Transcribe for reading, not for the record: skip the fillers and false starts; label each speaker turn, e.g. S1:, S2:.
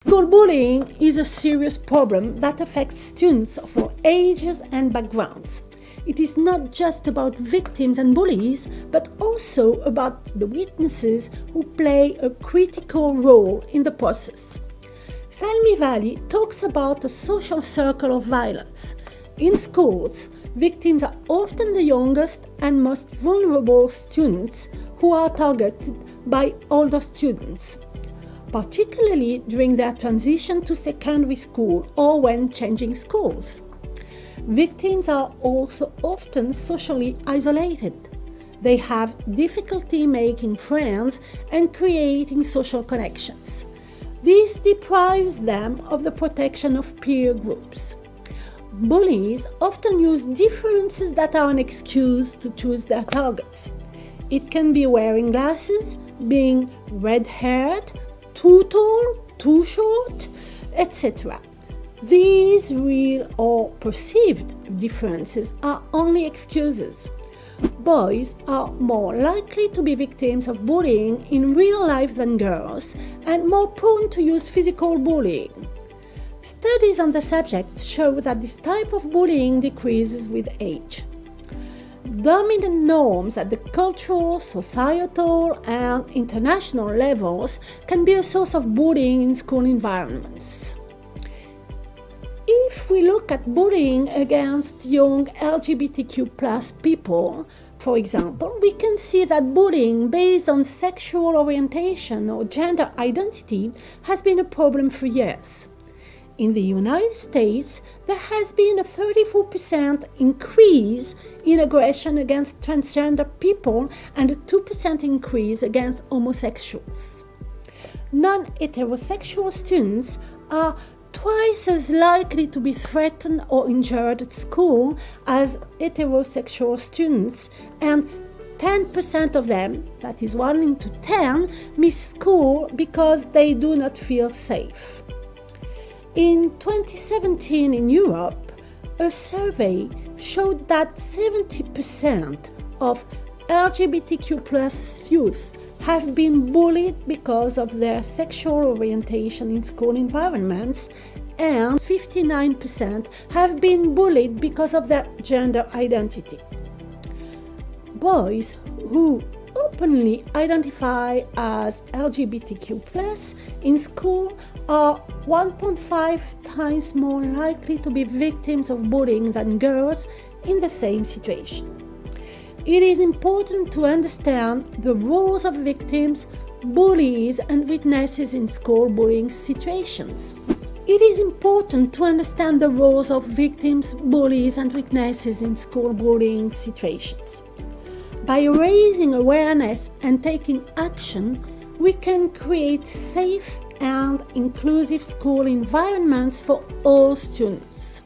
S1: School bullying is a serious problem that affects students of all ages and backgrounds. It is not just about victims and bullies, but also about the witnesses who play a critical role in the process. Salmi Valley talks about a social circle of violence. In schools, victims are often the youngest and most vulnerable students who are targeted by older students, particularly during their transition to secondary school or when changing schools. Victims are also often socially isolated. They have difficulty making friends and creating social connections. This deprives them of the protection of peer groups. Bullies often use differences that are an excuse to choose their targets. It can be wearing glasses, being red-haired, too tall, too short, etc. These real or perceived differences are only excuses. Boys are more likely to be victims of bullying in real life than girls and more prone to use physical bullying. Studies on the subject show that this type of bullying decreases with age. Dominant norms at the cultural, societal, and international levels can be a source of bullying in school environments. If we look at bullying against young LGBTQ+ people, for example, we can see that bullying based on sexual orientation or gender identity has been a problem for years. In the United States, there has been a 34% increase in aggression against transgender people and a 2% increase against homosexuals. Non-heterosexual students are twice as likely to be threatened or injured at school as heterosexual students, and 10% of them, that is 1 in 10, miss school because they do not feel safe. In 2017 in Europe, a survey showed that 70% of LGBTQ+ youth have been bullied because of their sexual orientation in school environments, and 59% have been bullied because of their gender identity. Boys who openly identify as LGBTQ+ in school are 1.5 times more likely to be victims of bullying than girls in the same situation. It is important to understand the roles of victims, bullies, and witnesses in school bullying situations. It is important to understand the roles of victims, bullies, and witnesses in school bullying situations. By raising awareness and taking action, we can create safe and inclusive school environments for all students.